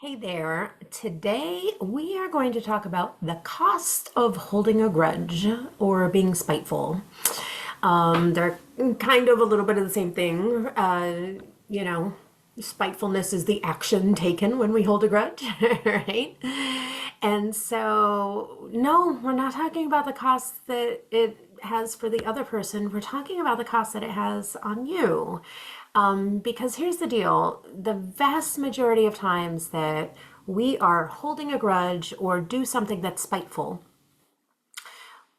Hey there. Today we are going to talk about the cost of holding a grudge or being spiteful. They're kind of a little bit of the same thing. Spitefulness is the action taken when we hold a grudge, right? And so, no, we're not talking about the cost that it has for the other person. We're talking about the cost that it has on you. Because here's the deal, the vast majority of times that we are holding a grudge or do something that's spiteful,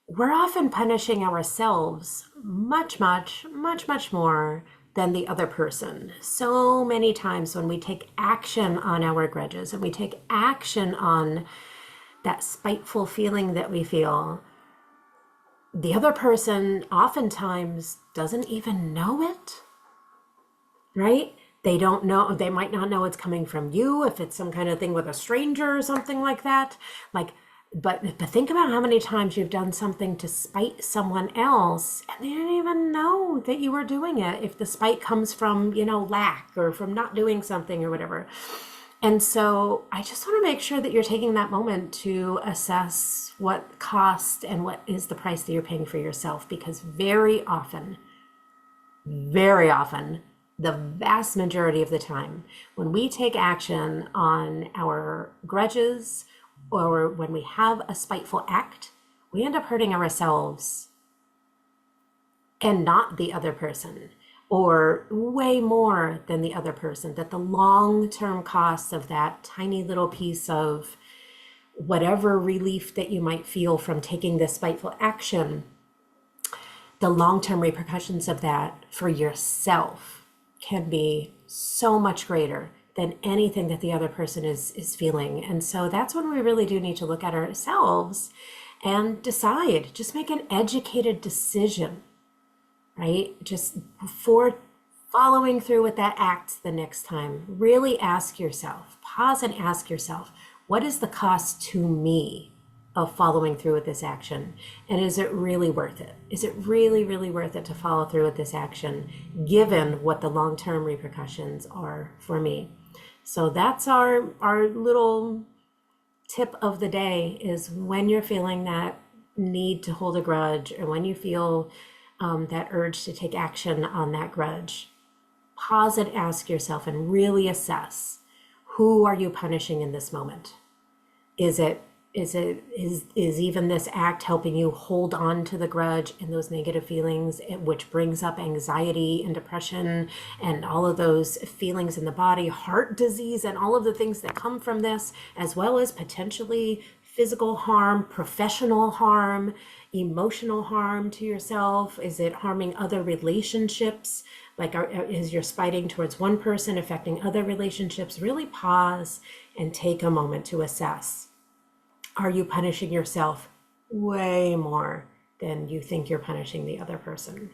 we're often punishing ourselves much more than the other person. So many times when we take action on our grudges and we take action on that spiteful feeling that we feel, the other person oftentimes doesn't even know it, right? They don't know, they might not know it's coming from you if it's some kind of thing with a stranger or something like that. But think about how many times you've done something to spite someone else and they didn't even know that you were doing it. If the spite comes from, lack or from not doing something or whatever. And so I just want to make sure that you're taking that moment to assess what cost and what is the price that you're paying for yourself, because very often, the vast majority of the time, when we take action on our grudges or when we have a spiteful act, we end up hurting ourselves and not the other person, or way more than the other person. That the long-term cost of that tiny little piece of whatever relief that you might feel from taking this spiteful action, the long-term repercussions of that for yourself can be so much greater than anything that the other person is feeling. And so that's when we really do need to look at ourselves and decide, just make an educated decision, right? Just before following through with that act the next time, really ask yourself, pause and ask yourself, what is the cost to me of following through with this action? And is it really worth it? Is it really worth it to follow through with this action, given what the long-term repercussions are for me? So that's our little tip of the day, is when you're feeling that need to hold a grudge, or when you feel that urge to take action on that grudge, pause and ask yourself and really assess, who are you punishing in this moment? Is even this act helping you hold on to the grudge and those negative feelings, which brings up anxiety and depression and all of those feelings in the body, heart disease, and all of the things that come from this, as well as potentially physical harm, professional harm, emotional harm to yourself? Is it harming other relationships? Is your spiting towards one person affecting other relationships? Really pause and take a moment to assess. Are you punishing yourself way more than you think you're punishing the other person?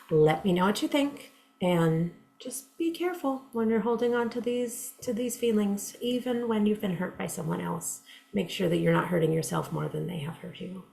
Let me know what you think, and just be careful when you're holding on to these feelings, even when you've been hurt by someone else. Make sure that you're not hurting yourself more than they have hurt you.